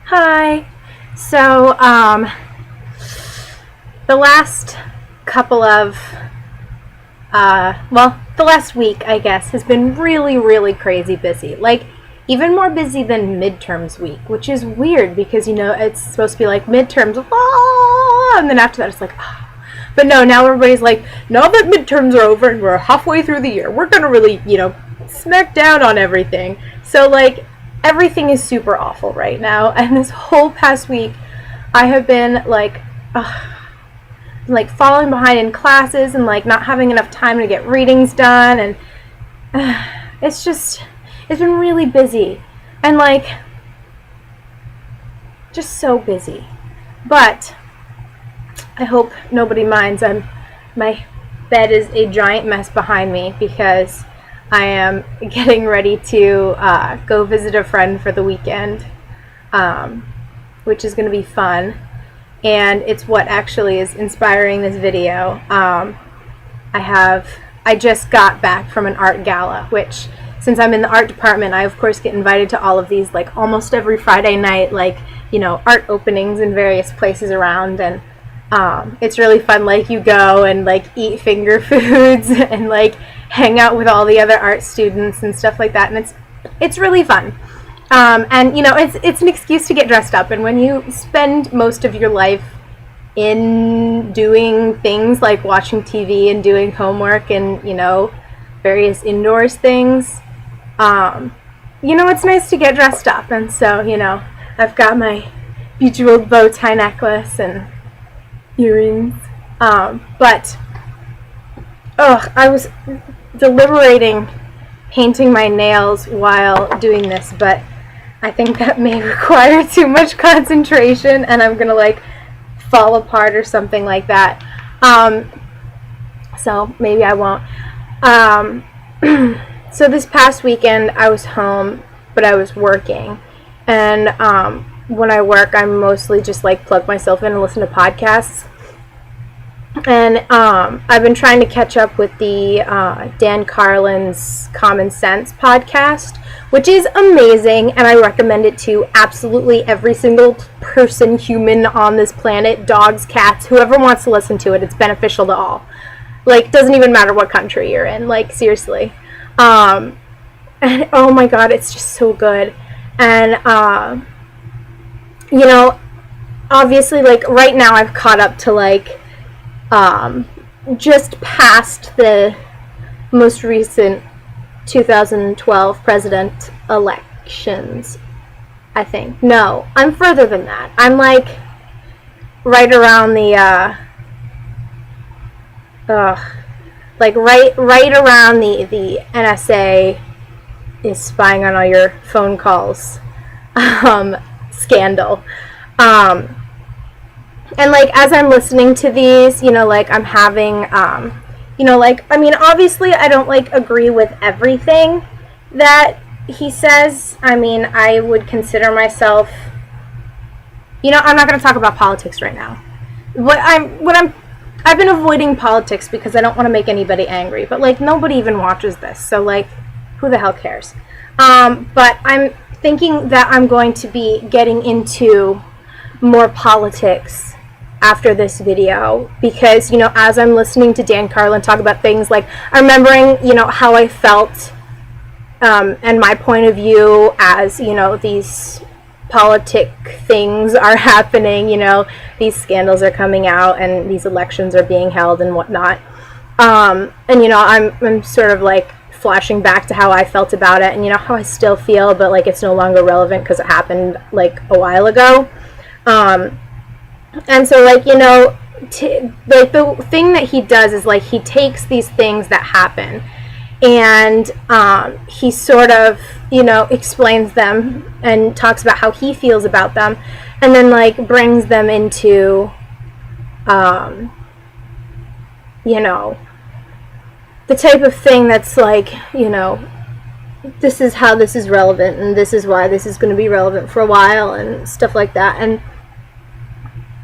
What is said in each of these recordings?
Hi. So, the last couple of, the last week, I guess, has been really, really crazy busy. Like, even more busy than midterms week, which is weird because, it's supposed to be like midterms, and then after that it's like, But no, now everybody's like, now that midterms are over and we're halfway through the year, we're gonna really, smack down on everything. So, like, everything is super awful right now. And this whole past week, I have been like falling behind in classes and like not having enough time to get readings done. And it's been really busy and like just so busy. But I hope nobody minds. My bed is a giant mess behind me because I am getting ready to go visit a friend for the weekend, which is going to be fun. And it's what actually is inspiring this video. I just got back from an art gala, which, since I'm in the art department, I of course get invited to all of these, like almost every Friday night, like, art openings in various places around. And it's really fun. Like, you go and like eat finger foods and like hang out with all the other art students and stuff like that, and it's really fun. And it's an excuse to get dressed up. And when you spend most of your life in doing things like watching TV and doing homework and various indoors things, it's nice to get dressed up. And so I've got my bejeweled bow tie necklace and earrings, but I was deliberating painting my nails while doing this, but I think that may require too much concentration and I'm gonna like fall apart or something like that. So maybe I won't. So this past weekend I was home, but I was working, and when I work I mostly just like plug myself in and listen to podcasts. And I've been trying to catch up with the Dan Carlin's Common Sense podcast, which is amazing, and I recommend it to absolutely every single person, human on this planet, dogs, cats, whoever wants to listen to it. It's beneficial to all. Like, doesn't even matter what country you're in, like, seriously. And oh my god, it's just so good. And obviously, like, right now I've caught up to like just past the most recent 2012 president elections, I think. No, I'm further than that. I'm like right around the right around the NSA is spying on all your phone calls scandal. And like as I'm listening to these, like I'm having obviously I don't like agree with everything that he says. I mean, I would consider myself, I'm not going to talk about politics right now. I've been avoiding politics because I don't want to make anybody angry, but like nobody even watches this, so like who the hell cares? But I'm thinking that I'm going to be getting into more politics after this video, because as I'm listening to Dan Carlin talk about things, like I'm remembering how I felt and my point of view as these politic things are happening, these scandals are coming out and these elections are being held and whatnot, and I'm sort of like flashing back to how I felt about it and how I still feel, but like it's no longer relevant because it happened like a while ago. And so, like, like the thing that he does is, like, he takes these things that happen and he sort of, explains them and talks about how he feels about them, and then, like, brings them into, the type of thing that's, like, this is how this is relevant and this is why this is going to be relevant for a while and stuff like that. And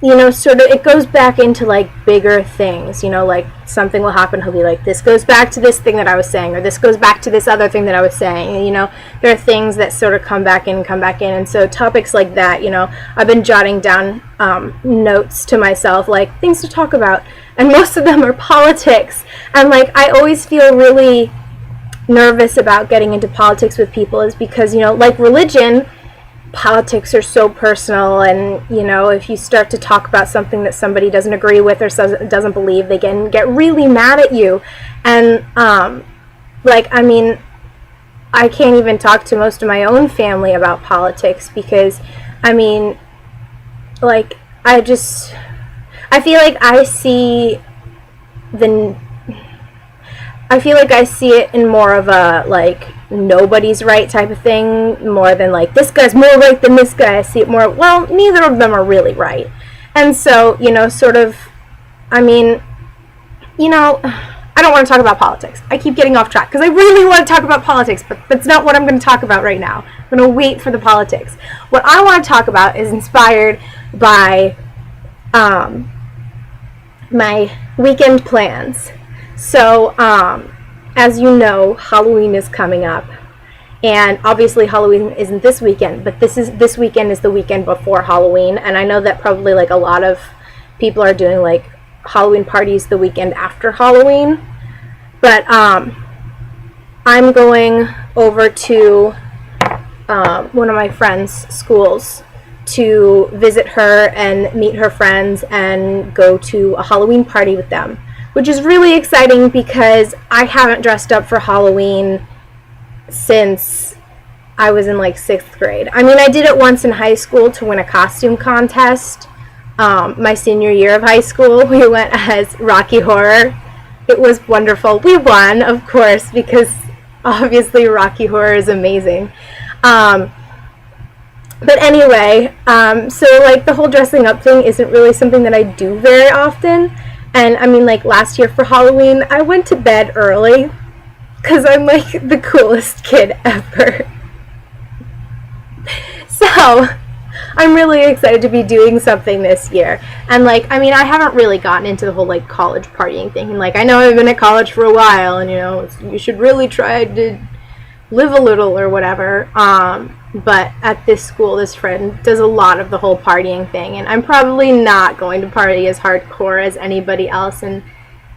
sort of, it goes back into like bigger things, like something will happen, he'll be like, this goes back to this thing that I was saying, or this goes back to this other thing that I was saying, and, there are things that sort of come back in, and so topics like that, I've been jotting down notes to myself, like things to talk about, and most of them are politics, and like I always feel really nervous about getting into politics with people is because, like religion, politics are so personal, and if you start to talk about something that somebody doesn't agree with or doesn't believe, they can get really mad at you. And I can't even talk to most of my own family about politics because I feel like I see it in more of a like nobody's right type of thing, more than like this guy's more right than this guy. I see it more, well, neither of them are really right. And so, I don't want to talk about politics. I keep getting off track because I really want to talk about politics, but that's not what I'm going to talk about right now. I'm going to wait for the politics. What I want to talk about is inspired by my weekend plans. So, as you know, Halloween is coming up, and obviously Halloween isn't this weekend, but this weekend is the weekend before Halloween, and I know that probably like a lot of people are doing like Halloween parties the weekend after Halloween, but I'm going over to one of my friend's schools to visit her and meet her friends and go to a Halloween party with them, which is really exciting because I haven't dressed up for Halloween since I was in like 6th grade. I mean, I did it once in high school to win a costume contest. My senior year of high school, we went as Rocky Horror. It was wonderful. We won, of course, because obviously Rocky Horror is amazing. But anyway, so like the whole dressing up thing isn't really something that I do very often. And I mean, like last year for Halloween, I went to bed early because I'm like the coolest kid ever. So I'm really excited to be doing something this year. And like, I mean, I haven't really gotten into the whole like college partying thing. And like, I know I've been at college for a while, and you should really try to live a little or whatever. But at this school, this friend does a lot of the whole partying thing, and I'm probably not going to party as hardcore as anybody else, and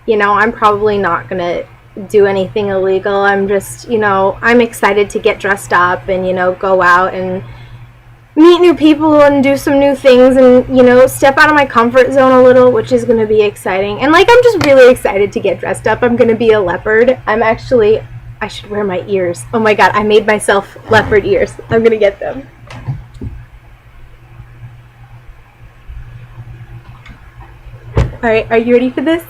I'm probably not gonna do anything illegal. I'm just I'm excited to get dressed up and go out and meet new people and do some new things and step out of my comfort zone a little, which is going to be exciting. And like, I'm just really excited to get dressed up. I'm going to be a leopard. I should wear my ears. Oh my god, I made myself leopard ears. I'm gonna get them. Alright, are you ready for this?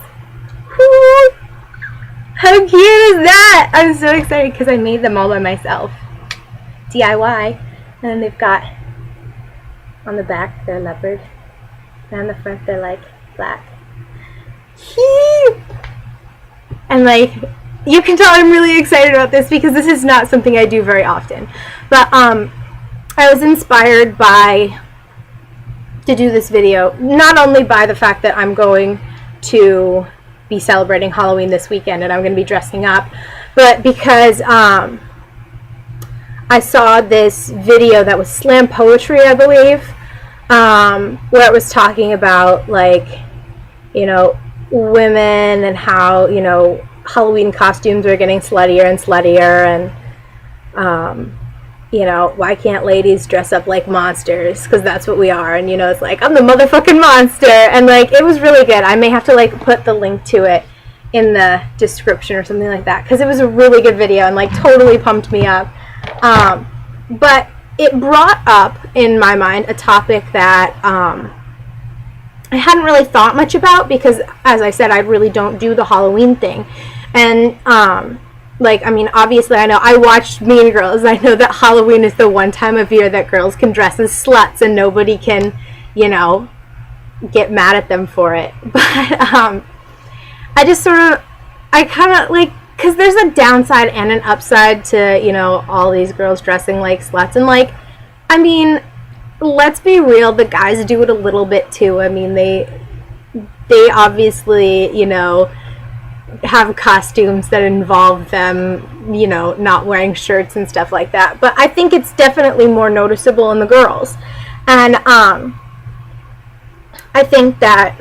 Woo! How cute is that? I'm so excited because I made them all by myself. DIY. And then they've got, on the back, they're leopard. And on the front, they're like black. And like, you can tell I'm really excited about this because this is not something I do very often. But I was inspired to do this video, not only by the fact that I'm going to be celebrating Halloween this weekend and I'm going to be dressing up, but because I saw this video that was slam poetry, I believe, where it was talking about like, women and how, Halloween costumes are getting sluttier and sluttier, and why can't ladies dress up like monsters, because that's what we are. And it's like, I'm the motherfucking monster. And like, it was really good. I may have to like put the link to it in the description or something like that, because it was a really good video and like totally pumped me up. But it brought up in my mind a topic that I hadn't really thought much about because, as I said, I really don't do the Halloween thing. And, obviously I know I watched Mean Girls. I know that Halloween is the one time of year that girls can dress as sluts and nobody can, get mad at them for it. But, I kind of, like, because there's a downside and an upside to, all these girls dressing like sluts. And, like, let's be real, the guys do it a little bit too. I mean, they obviously, you know, have costumes that involve them, you know, not wearing shirts and stuff like that. But I think it's definitely more noticeable in the girls. And I think that,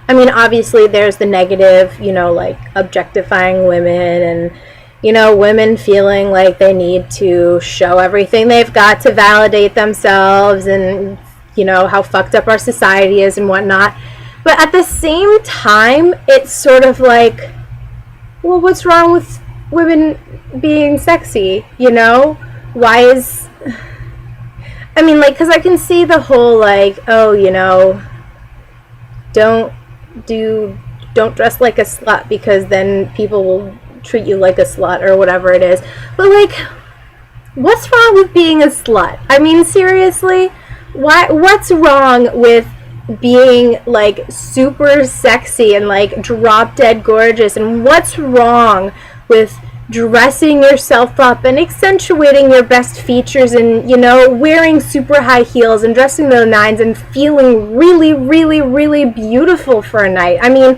I mean, obviously there's the negative, you know, like objectifying women and, you know, women feeling like they need to show everything they've got to validate themselves and, you know, how fucked up our society is and whatnot. But at the same time, it's sort of like, well, what's wrong with women being sexy, you know? Why is... I mean, like, because I can see the whole, like, oh, you know, don't dress like a slut because then people will treat you like a slut or whatever it is. But, like, what's wrong with being a slut? I mean, seriously? What's wrong with being like super sexy and like drop dead gorgeous? And what's wrong with dressing yourself up and accentuating your best features and, you know, wearing super high heels and dressing to the nines and feeling really, really, really beautiful for a night? I mean,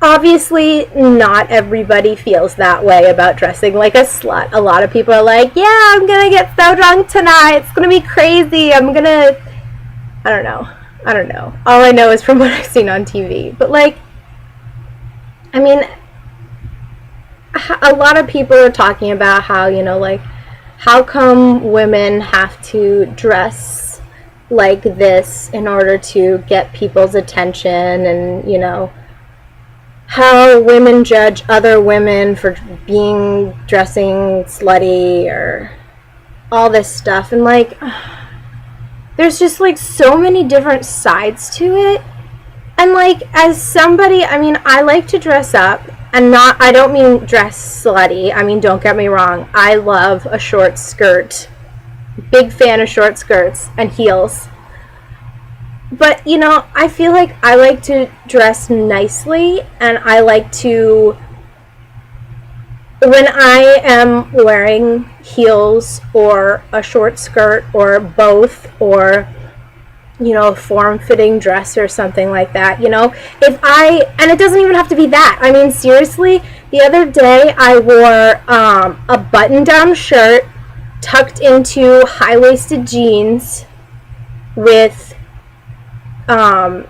obviously not everybody feels that way about dressing like a slut. A lot of people are like, yeah, I'm gonna get so drunk tonight, it's gonna be crazy, I don't know. All I know is from what I've seen on TV. But, like, I mean, a lot of people are talking about how, you know, like, how come women have to dress like this in order to get people's attention, and, you know, how women judge other women for dressing slutty or all this stuff. And, like, there's just, like, so many different sides to it. And, like, as somebody, I mean, I like to dress up. And I don't mean dress slutty. I mean, don't get me wrong. I love a short skirt. Big fan of short skirts and heels. But, you know, I feel like I like to dress nicely. And I like to... when I am wearing heels or a short skirt or both, or, you know, a form-fitting dress or something like that, you know, and it doesn't even have to be that. I mean, seriously, the other day I wore a button-down shirt tucked into high-waisted jeans with, what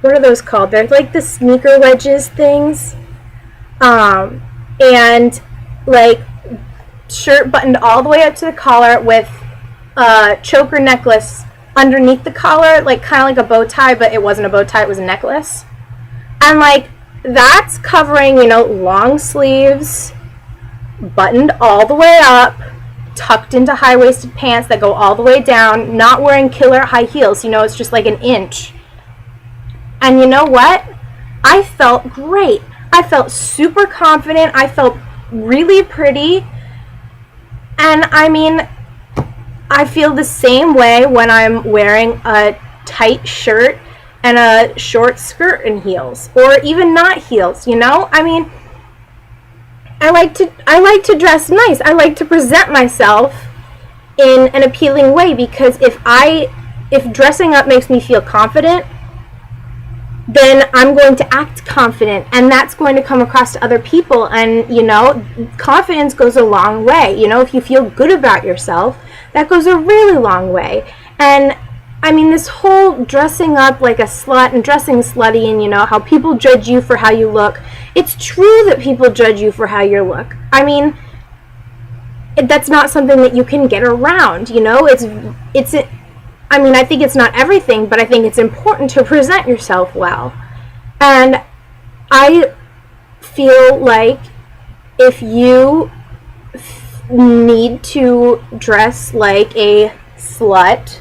are those called? They're like the sneaker wedges things. And, like, shirt buttoned all the way up to the collar with a choker necklace underneath the collar, like, kind of like a bow tie, but it wasn't a bow tie, it was a necklace. And, like, that's covering, you know, long sleeves, buttoned all the way up, tucked into high-waisted pants that go all the way down, not wearing killer high heels, you know, it's just like an inch. And you know what? I felt great. I felt super confident. I felt really pretty. And I mean, I feel the same way when I'm wearing a tight shirt and a short skirt and heels, or even not heels, you know? I mean, I like to dress nice. I like to present myself in an appealing way, because if dressing up makes me feel confident, then I'm going to act confident, and that's going to come across to other people. And, you know, confidence goes a long way. You know, if you feel good about yourself, that goes a really long way. And, I mean, this whole dressing up like a slut and dressing slutty, and, you know, how people judge you for how you look. It's true that people judge you for how you look. I mean, that's not something that you can get around, you know? I mean, I think it's not everything, but I think it's important to present yourself well. And I feel like if you need to dress like a slut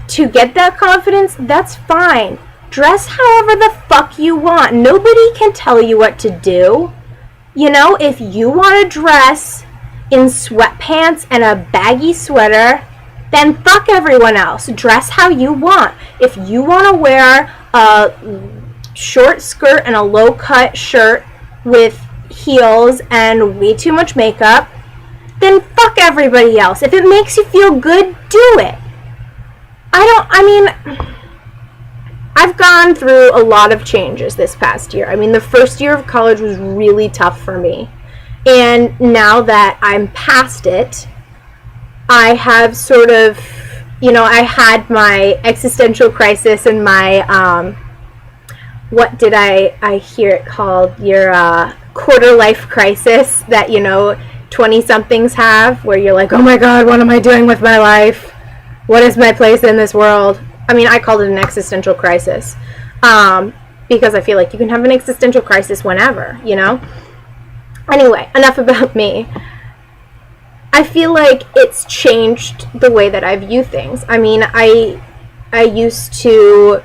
to get that confidence, that's fine. Dress however the fuck you want. Nobody can tell you what to do. You know, if you want to dress in sweatpants and a baggy sweater, then fuck everyone else. Dress how you want. If you want to wear a short skirt and a low-cut shirt with heels and way too much makeup, then fuck fuck everybody else. If it makes you feel good, do it. I've gone through a lot of changes this past year. I mean, the first year of college was really tough for me. And now that I'm past it, I have sort of, I had my existential crisis and my, what did I hear it called? Your quarter life crisis that, 20-somethings have, where you're like, oh my God, what am I doing with my life? What is my place in this world? I mean, I called it an existential crisis because I feel like you can have an existential crisis whenever, Anyway, enough about me. I feel like it's changed the way that I view things. I mean, I used to,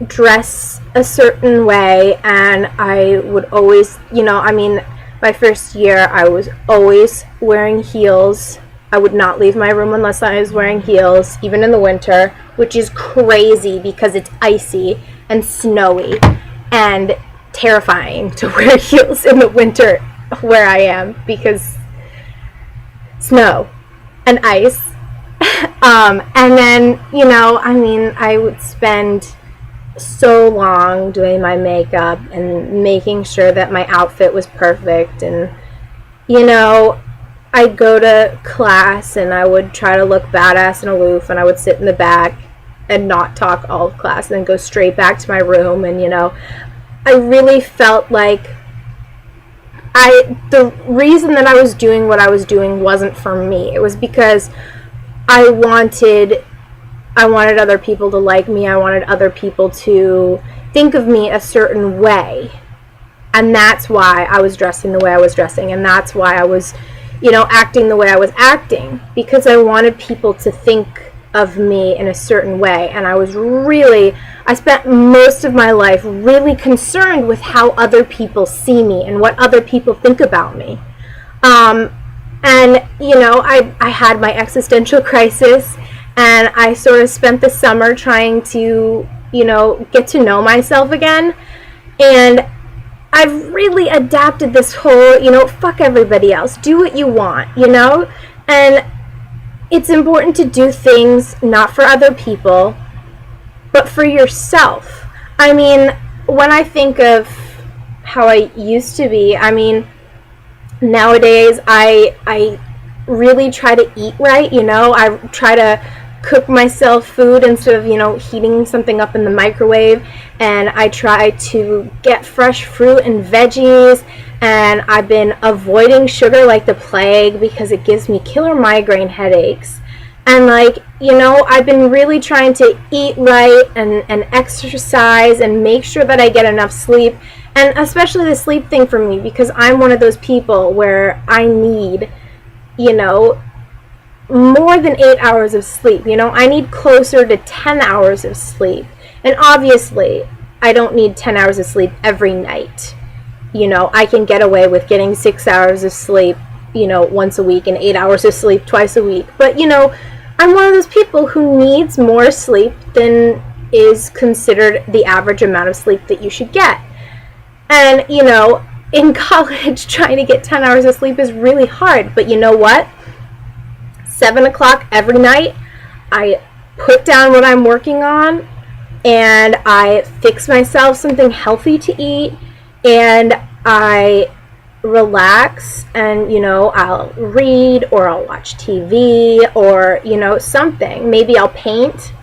dress a certain way, and I would always, my first year I was always wearing heels. I would not leave my room unless I was wearing heels, even in the winter, which is crazy because it's icy and snowy and terrifying to wear heels in the winter where I am because snow and ice. And then, I would spend so long doing my makeup and making sure that my outfit was perfect. And, I'd go to class and I would try to look badass and aloof, and I would sit in the back and not talk all of class and then go straight back to my room. And, I really felt like the reason that I was doing what I was doing wasn't for me. It was because I wanted other people to like me. I wanted other people to think of me a certain way. And that's why I was dressing the way I was dressing. And that's why I was, acting the way I was acting. Because I wanted people to think of me in a certain way. And I spent most of my life really concerned with how other people see me and what other people think about me. And, I had my existential crisis, and I sort of spent the summer trying to, get to know myself again. And I've really adapted this whole, fuck everybody else. Do what you want, And it's important to do things not for other people, but for yourself. I mean, when I think of how I used to be, nowadays I really try to eat right, I try to cook myself food instead of, heating something up in the microwave, and I try to get fresh fruit and veggies, and I've been avoiding sugar like the plague because it gives me killer migraine headaches. And I've been really trying to eat right and exercise and make sure that I get enough sleep, and especially the sleep thing for me, because I'm one of those people where I need, more than 8 hours of sleep. I need closer to 10 hours of sleep. And obviously, I don't need 10 hours of sleep every night. I can get away with getting 6 hours of sleep, once a week, and 8 hours of sleep twice a week. But, I'm one of those people who needs more sleep than is considered the average amount of sleep that you should get. And, in college, trying to get 10 hours of sleep is really hard. But you know what? 7 o'clock every night, I put down what I'm working on, and I fix myself something healthy to eat, and I relax, and I'll read, or I'll watch TV, or something. Maybe I'll paint,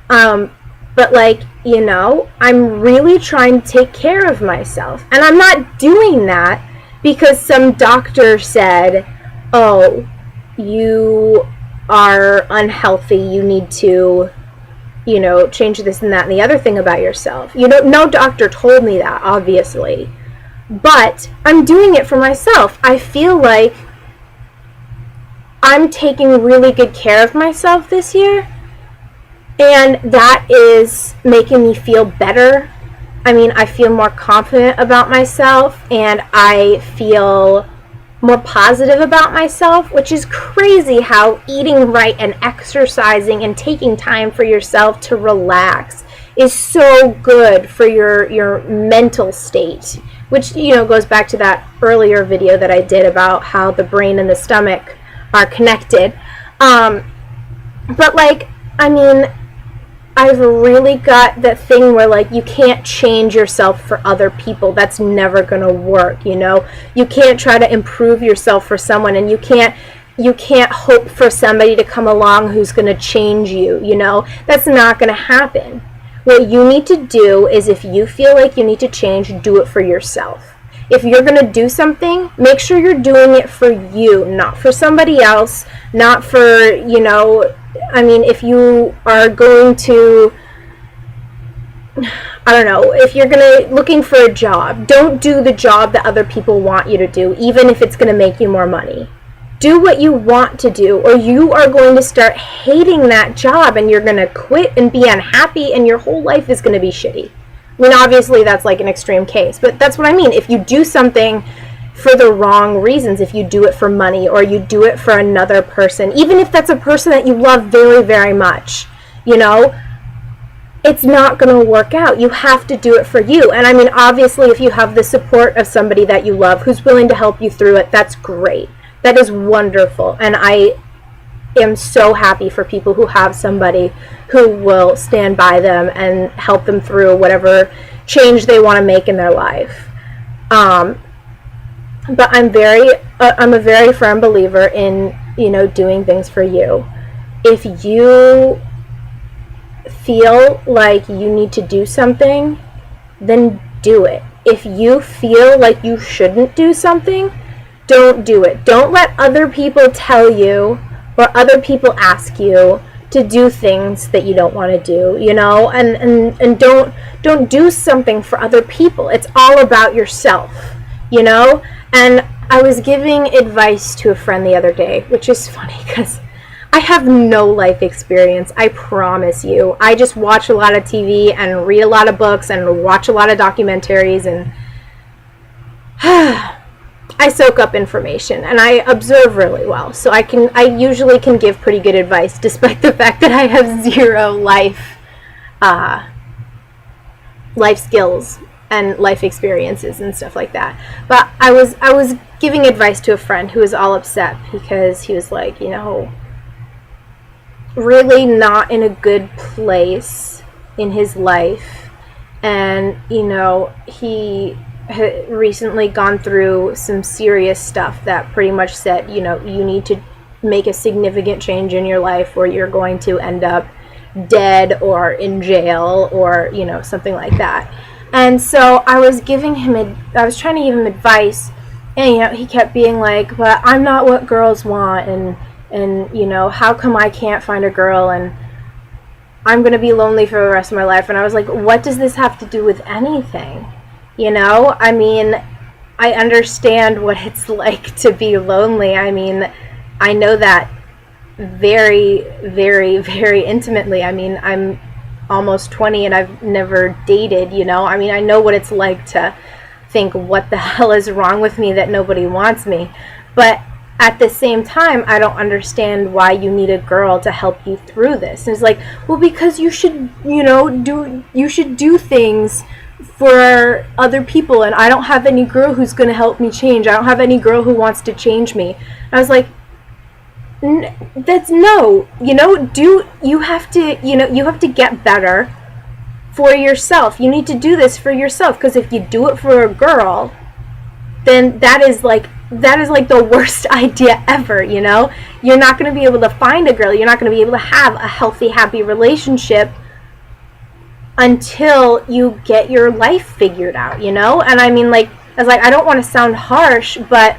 but I'm really trying to take care of myself. And I'm not doing that because some doctor said, oh, you are unhealthy, you need to change this and that and the other thing about yourself. No doctor told me that, obviously. But I'm doing it for myself. I feel like I'm taking really good care of myself this year, and that is making me feel better. I feel more confident about myself, and I feel more positive about myself, which is crazy how eating right and exercising and taking time for yourself to relax is so good for your mental state which, goes back to that earlier video that I did about how the brain and the stomach are connected. But like, I mean, I've really got that thing where, like, you can't change yourself for other people. That's never gonna work, You can't try to improve yourself for someone, and you can't hope for somebody to come along who's gonna change you, That's not gonna happen. What you need to do is, if you feel like you need to change, do it for yourself. If you're going to do something, make sure you're doing it for you, not for somebody else, not for, if you are going to, if you're looking for a job, don't do the job that other people want you to do, even if it's going to make you more money. Do what you want to do, or you are going to start hating that job, and you're going to quit and be unhappy, and your whole life is going to be shitty. I mean, obviously that's like an extreme case, but that's what I mean. If you do something for the wrong reasons, if you do it for money, or you do it for another person, even if that's a person that you love very, very much, it's not going to work out. You have to do it for you. And I mean, obviously, if you have the support of somebody that you love who's willing to help you through it, that's great. That is wonderful. And I am so happy for people who have somebody who will stand by them and help them through whatever change they want to make in their life. But I'm a very firm believer in, doing things for you. If you feel like you need to do something, then do it. If you feel like you shouldn't do something, don't do it. Don't let other people tell you or other people ask you to do things that you don't want to do, and don't do something for other people. It's all about yourself, And I was giving advice to a friend the other day, which is funny because I have no life experience, I promise you. I just watch a lot of TV and read a lot of books and watch a lot of documentaries, and I soak up information and I observe really well. So I usually can give pretty good advice, despite the fact that I have zero life skills and life experiences and stuff like that. But I was giving advice to a friend who was all upset because he was like, really not in a good place in his life, and he had recently gone through some serious stuff that pretty much said, you need to make a significant change in your life or you're going to end up dead or in jail or, something like that. And so I was trying to give him advice, and, he kept being like, but I'm not what girls want, and how come I can't find a girl, and I'm going to be lonely for the rest of my life. And I was like, what does this have to do with anything? I mean, I understand what it's like to be lonely. I mean, I know that very, very, very intimately. I mean, I'm almost 20 and I've never dated, I mean, I know what it's like to think, what the hell is wrong with me that nobody wants me? But at the same time, I don't understand why you need a girl to help you through this. And it's like, well, because you should, do things for other people, and I don't have any girl who's going to help me change. I don't have any girl who wants to change me. I was like, you have to get better for yourself. You need to do this for yourself, because if you do it for a girl, then that is like the worst idea ever. You're not going to be able to find a girl. You're not going to be able to have a healthy, happy relationship until you get your life figured out, And I mean, I was like, I don't want to sound harsh, but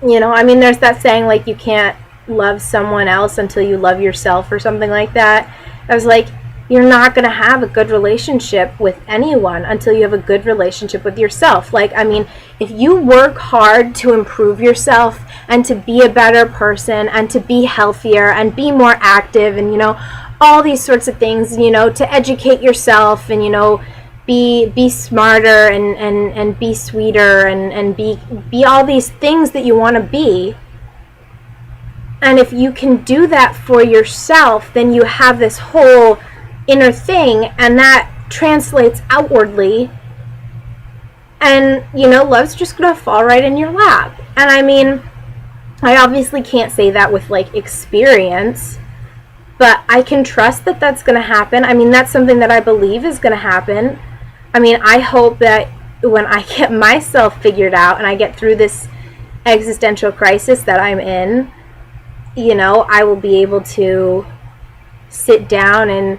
I mean, there's that saying, like, you can't love someone else until you love yourself, or something like that. I was like, you're not going to have a good relationship with anyone until you have a good relationship with yourself. Like, I mean, if you work hard to improve yourself and to be a better person and to be healthier and be more active and, all these sorts of things, to educate yourself and, be smarter and be sweeter and be all these things that you want to be. And if you can do that for yourself, then you have this whole inner thing, and that translates outwardly. And, love's just gonna fall right in your lap. And I mean, I obviously can't say that with, like, experience, but I can trust that that's gonna happen. I mean, that's something that I believe is gonna happen. I mean, I hope that when I get myself figured out and I get through this existential crisis that I'm in, I will be able to sit down and,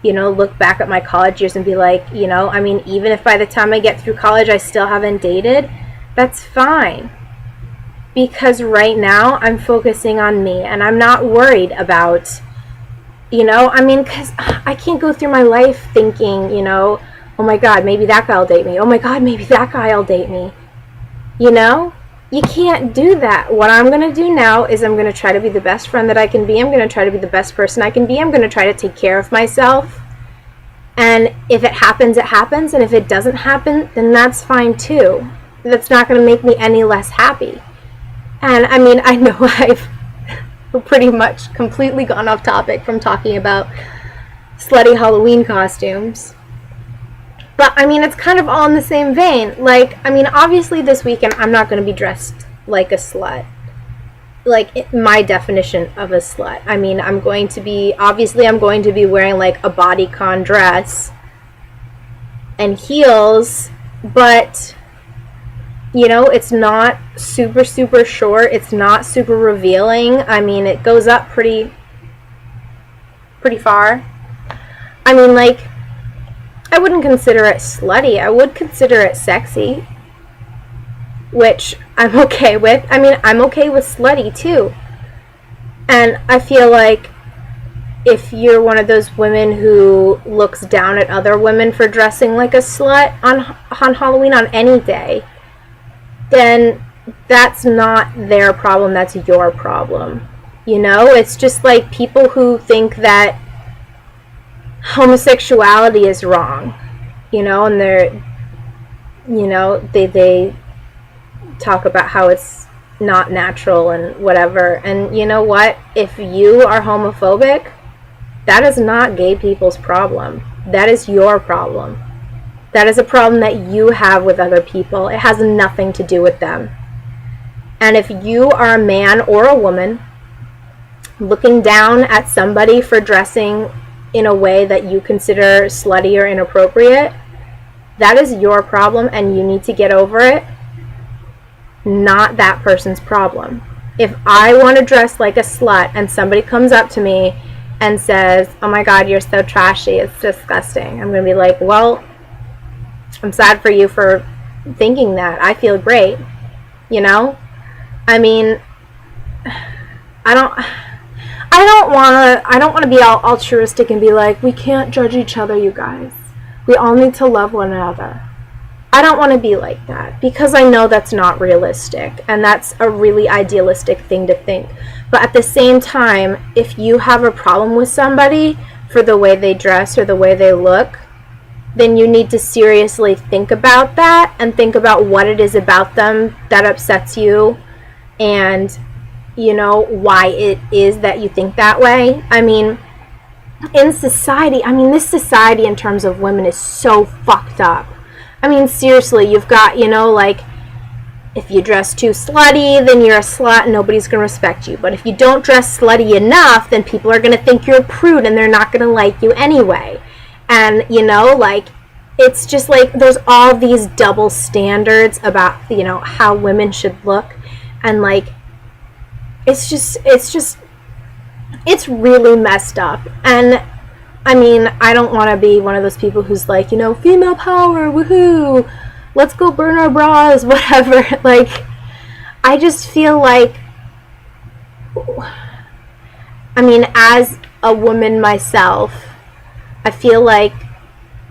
look back at my college years and be like, I mean, even if by the time I get through college I still haven't dated, that's fine. Because right now I'm focusing on me and I'm not worried about, I mean, because I can't go through my life thinking, oh my God, maybe that guy will date me. Oh my God, maybe that guy will date me. You can't do that. What I'm going to do now is I'm going to try to be the best friend that I can be. I'm going to try to be the best person I can be. I'm going to try to take care of myself. And if it happens, it happens. And if it doesn't happen, then that's fine too. That's not going to make me any less happy. And I mean, I know I've pretty much completely gone off topic from talking about slutty Halloween costumes. But, I mean, it's kind of all in the same vein. Like, I mean, obviously this weekend I'm not going to be dressed like a slut. Like, my definition of a slut. I mean, I'm going to be wearing, like, a bodycon dress and heels. But, it's not super, super short. It's not super revealing. I mean, it goes up pretty far. I mean, like, I wouldn't consider it slutty. I would consider it sexy, which I'm okay with. I mean, I'm okay with slutty too. And I feel like if you're one of those women who looks down at other women for dressing like a slut on Halloween on any day, then that's not their problem, that's your problem. It's just like people who think that homosexuality is wrong, and they're, they talk about how it's not natural and whatever. And you know what? If you are homophobic, that is not gay people's problem. That is your problem. That is a problem that you have with other people. It has nothing to do with them. And if you are a man or a woman looking down at somebody for dressing in a way that you consider slutty or inappropriate, that is your problem and you need to get over it, not that person's problem. If I want to dress like a slut and somebody comes up to me and says, oh my God, you're so trashy, it's disgusting, I'm going to be like, well, I'm sad for you for thinking that. I feel great. I mean, I don't want to be all altruistic and be like, we can't judge each other, you guys. We all need to love one another. I don't want to be like that because I know that's not realistic and that's a really idealistic thing to think. But at the same time, if you have a problem with somebody for the way they dress or the way they look, then you need to seriously think about that and think about what it is about them that upsets you and why it is that you think that way. I mean, in society, this society in terms of women is so fucked up. I mean, seriously, you've got, like, if you dress too slutty, then you're a slut and nobody's going to respect you. But if you don't dress slutty enough, then people are going to think you're a prude and they're not going to like you anyway. And, like, it's just like there's all these double standards about, how women should look. And, like, it's really messed up. And I mean, I don't want to be one of those people who's like, female power, woohoo, let's go burn our bras, whatever. Like, I just feel like, as a woman myself, I feel like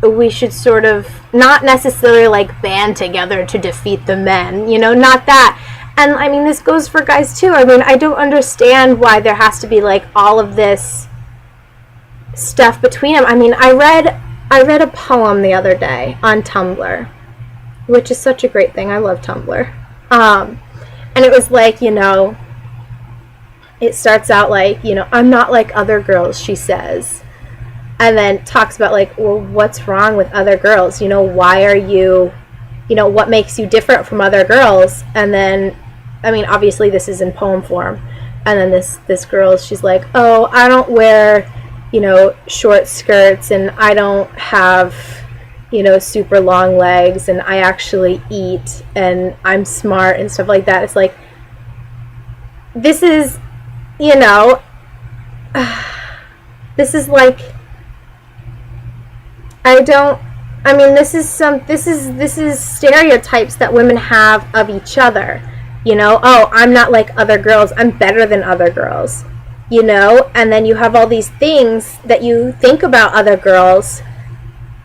we should sort of not necessarily like band together to defeat the men, not that. And this goes for guys too. I don't understand why there has to be like all of this stuff between them. I read a poem the other day on Tumblr, which is such a great thing. I love Tumblr. And it was like, it starts out like, I'm not like other girls, she says. And then talks about like, well, what's wrong with other girls? Why are you what makes you different from other girls? And then, I mean, obviously this is in poem form. And then this girl, she's like, oh, I don't wear, short skirts, and I don't have, super long legs, and I actually eat, and I'm smart and stuff like that. It's like, this is, this is like, this is stereotypes that women have of each other. Oh, I'm not like other girls, I'm better than other girls. And then you have all these things that you think about other girls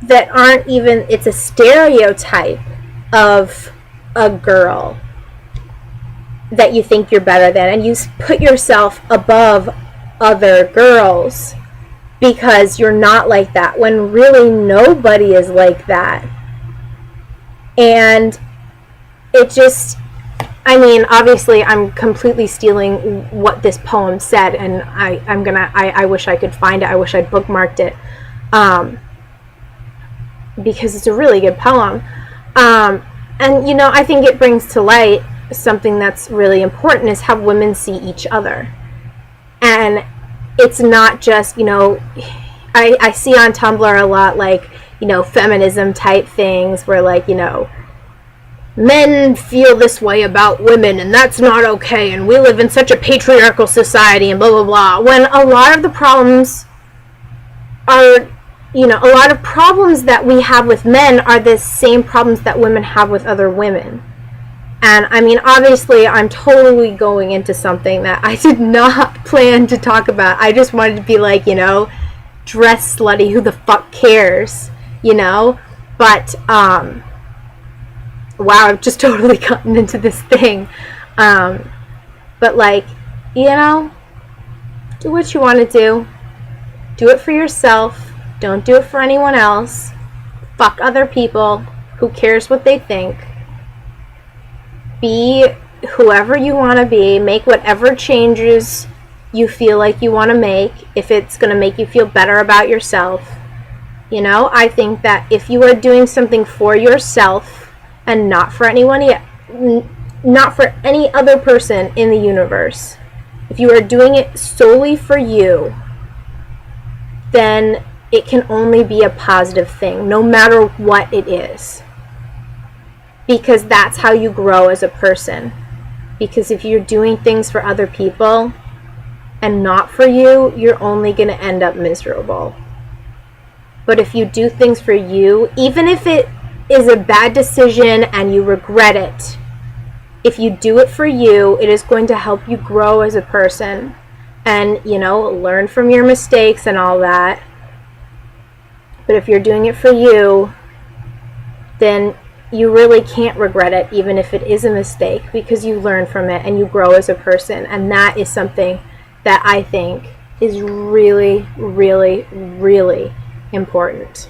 that aren't even, it's a stereotype of a girl that you think you're better than, and you put yourself above other girls because you're not like that, when really nobody is like that. And it just, obviously I'm completely stealing what this poem said, and I wish I could find it. I wish I'd bookmarked it, because it's a really good poem. And I think it brings to light something that's really important, is how women see each other. And it's not just, I see on Tumblr a lot, like, feminism type things where, like, men feel this way about women, and that's not okay, and we live in such a patriarchal society, and blah, blah, blah. When a lot of the problems are, a lot of problems that we have with men are the same problems that women have with other women. And, obviously, I'm totally going into something that I did not plan to talk about. I just wanted to be like, dress slutty, who the fuck cares, But, wow, I've just totally gotten into this thing. But, like, do what you want to do. Do it for yourself. Don't do it for anyone else. Fuck other people. Who cares what they think? Be whoever you want to be. Make whatever changes you feel like you want to make, if it's going to make you feel better about yourself. I think that if you are doing something for yourself and not for anyone, not for any other person in the universe, if you are doing it solely for you, then it can only be a positive thing, no matter what it is. Because that's how you grow as a person. Because if you're doing things for other people and not for you, you're only going to end up miserable. But if you do things for you, even if it is a bad decision and you regret it, if you do it for you, it is going to help you grow as a person and, learn from your mistakes and all that. But if you're doing it for you, then you really can't regret it, even if it is a mistake, because you learn from it and you grow as a person. And that is something that I think is really, really, really important.